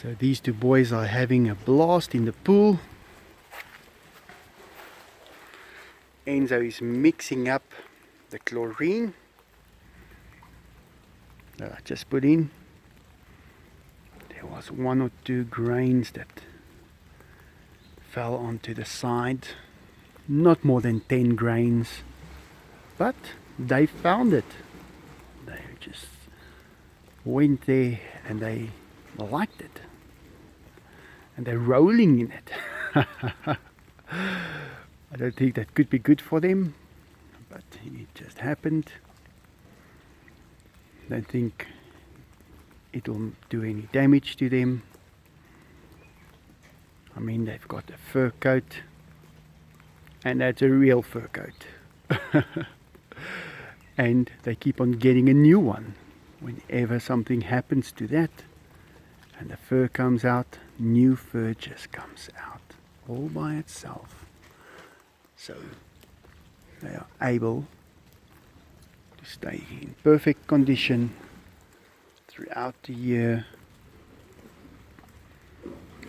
So these two boys are having a blast in the pool. Enzo is mixing up the chlorine that I just put in. There was 1 or 2 grains that fell onto the side. Not more than 10 grains, but they found it. They just went there and they liked it. And they're rolling in it. I don't think that could be good for them, but it just happened. Don't think it will do any damage to them. I mean, they've got a fur coat, and that's a real fur coat. And they keep on getting a new one. Whenever something happens to that and the fur comes out, new fur just comes out all by itself. So they are able to stay in perfect condition throughout the year.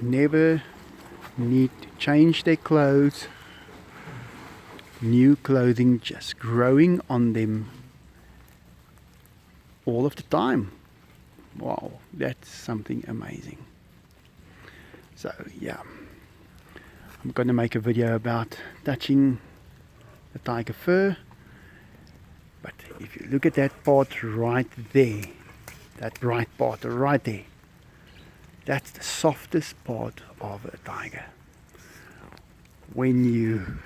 Never need to change their clothes. New clothing just growing on them all of the time. Wow, that's something amazing. So yeah, I'm going to make a video about touching the tiger fur. But if you look at that part right there, that bright part right there, that's the softest part of a tiger. When you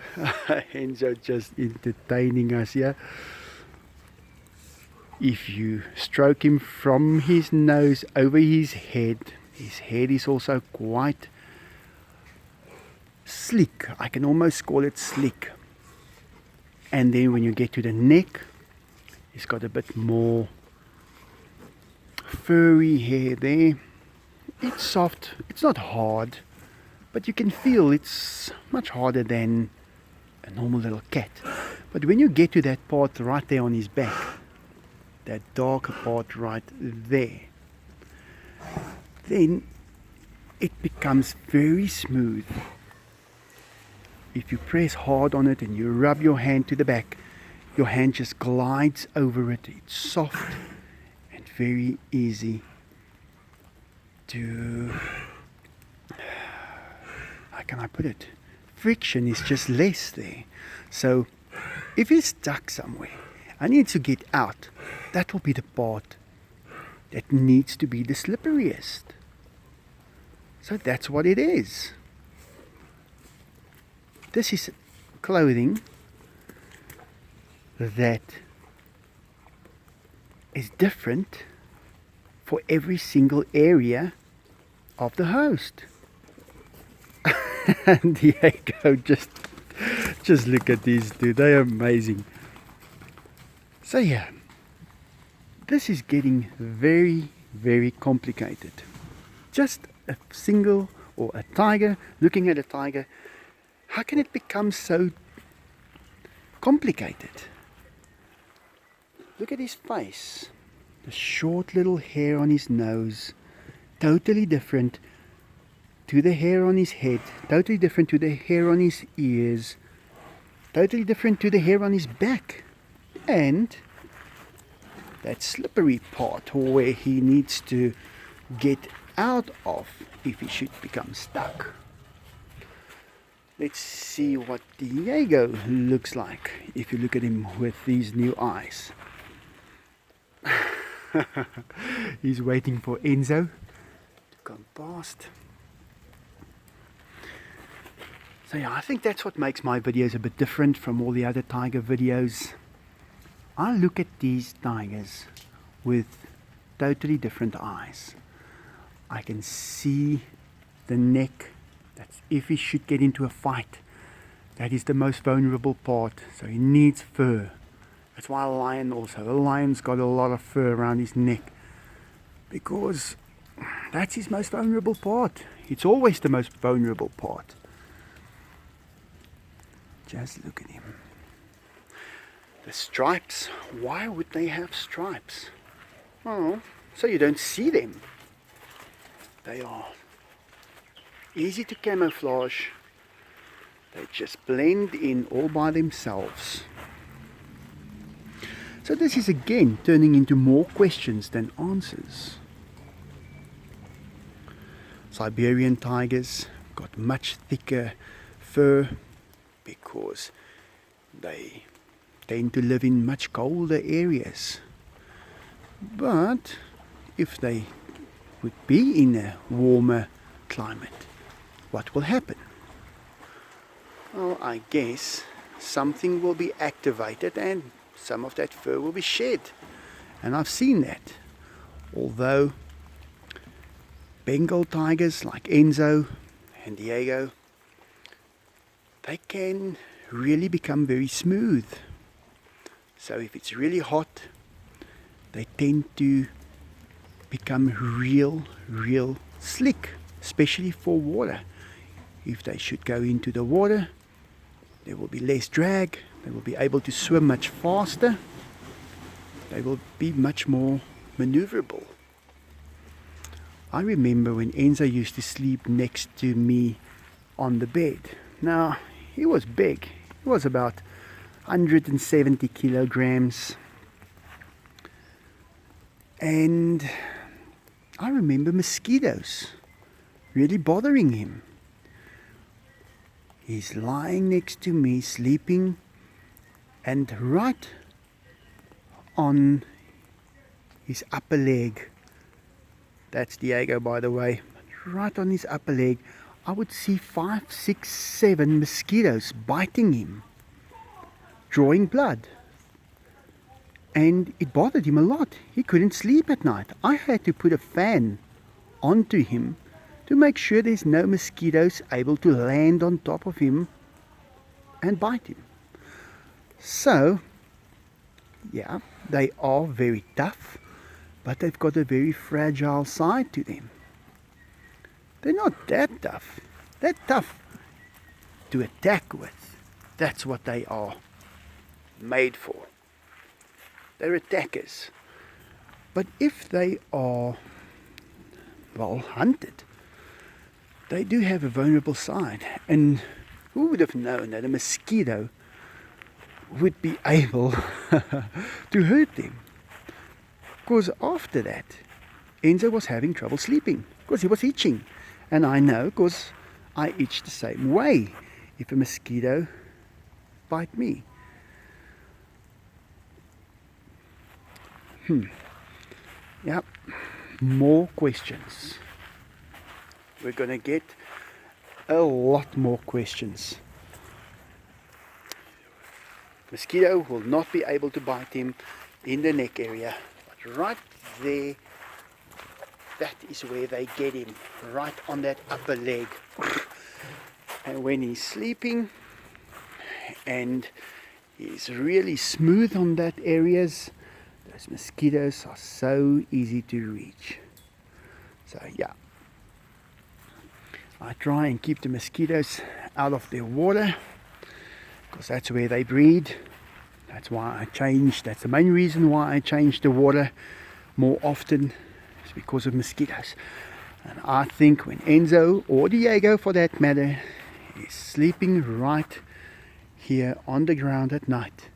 Enzo just entertaining us here. If you stroke him from his nose over his head is also quite slick. I can almost call it slick. And then when you get to the neck, he's got a bit more furry hair there. It's soft, it's not hard, but you can feel it's much harder than a normal little cat. But when you get to that part right there on his back, that darker part right there, then it becomes very smooth. If you press hard on it and you rub your hand to the back, your hand just glides over it. It's soft and very easy to, how can I put it? Friction is just less there. So if he's stuck somewhere, I need to get out. That will be the part that needs to be the slipperiest. So that's what it is. This is clothing that is different for every single area of the host. And Diego, just look at these two. They are amazing. So yeah, this is getting very, very complicated. Just a single or a tiger, looking at a tiger, how can it become so complicated? Look at his face. The short little hair on his nose, totally different to the hair on his head, totally different to the hair on his ears, totally different to the hair on his back. And that slippery part where he needs to get out of if he should become stuck. Let's see what Diego looks like if you look at him with these new eyes. He's waiting for Enzo to come past. So yeah, I think that's what makes my videos a bit different from all the other tiger videos. I look at these tigers with totally different eyes. I can see the neck. That's if he should get into a fight. That is the most vulnerable part. So he needs fur. That's why a lion also. A lion's got a lot of fur around his neck, because that's his most vulnerable part. It's always the most vulnerable part. Just look at him. The stripes. Why would they have stripes? Oh, so you don't see them. They are easy to camouflage. They just blend in all by themselves. So this is again turning into more questions than answers. Siberian tigers got much thicker fur because they tend to live in much colder areas. But if they would be in a warmer climate, what will happen? Well, I guess something will be activated and some of that fur will be shed. And I've seen that. Although Bengal tigers like Enzo and Diego, they can really become very smooth. So if it's really hot, they tend to become real slick, especially for water. If they should go into the water, there will be less drag, they will be able to swim much faster, they will be much more maneuverable. I remember when Enzo used to sleep next to me on the bed. Now, he was big, he was about 170 kilograms, and I remember mosquitoes really bothering him. He's lying next to me, sleeping, and right on his upper leg, that's Diego by the way, right on his upper leg, I would see 5, 6, 7 mosquitoes biting him, drawing blood. And it bothered him a lot. He couldn't sleep at night. I had to put a fan onto him to make sure there's no mosquitoes able to land on top of him and bite him. So, yeah, they are very tough, but they've got a very fragile side to them. They're not that tough. They're tough to attack with. That's what they are made for. They're attackers. But if they are well hunted, they do have a vulnerable side. And who would have known that a mosquito would be able to hurt them? Because after that, Enzo was having trouble sleeping because he was itching. And I know because I itch the same way if a mosquito bite me. Yep, more questions. We're going to get a lot more questions. Mosquito will not be able to bite him in the neck area, but right there, that is where they get him, right on that upper leg. And when he's sleeping and he's really smooth on that areas, those mosquitoes are so easy to reach. So yeah, I try and keep the mosquitoes out of their water because that's where they breed. That's the main reason why I change the water more often, is because of mosquitoes. And I think when Enzo, or Diego for that matter, is sleeping right here on the ground at night,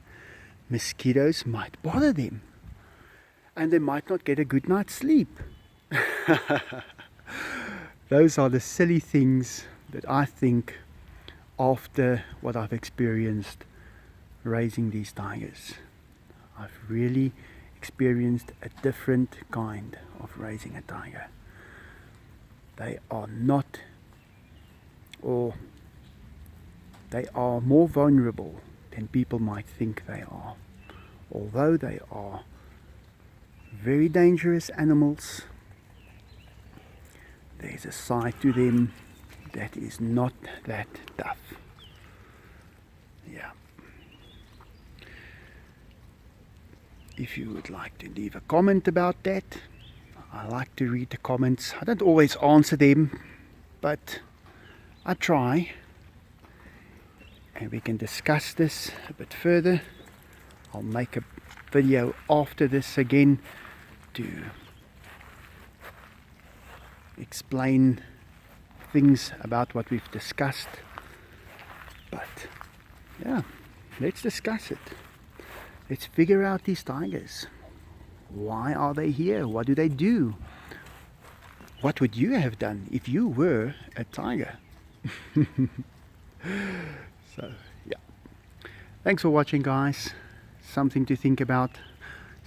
mosquitoes might bother them and they might not get a good night's sleep. Those are the silly things that I think after what I've experienced raising these tigers. I've really experienced a different kind of raising a tiger. They are not, or they are more vulnerable than people might think they are. Although they are very dangerous animals, there's a side to them that is not that tough. Yeah. If you would like to leave a comment about that, I like to read the comments. I don't always answer them, but I try. And we can discuss this a bit further. I'll make a video after this again to explain things about what we've discussed. But yeah, let's discuss it. Let's figure out these tigers. Why are they here? What do they do? What would you have done if you were a tiger? So yeah, thanks for watching, guys. Something to think about.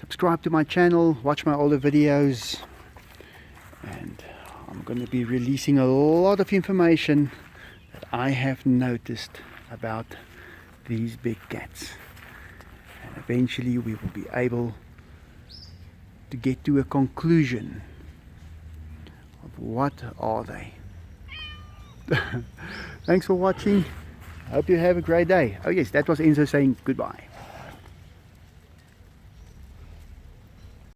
Subscribe to my channel, watch my older videos, and I'm going to be releasing a lot of information that I have noticed about these big cats, and eventually we will be able to get to a conclusion of what are they. Thanks for watching. Hope you have a great day. Oh yes, that was Enzo saying goodbye.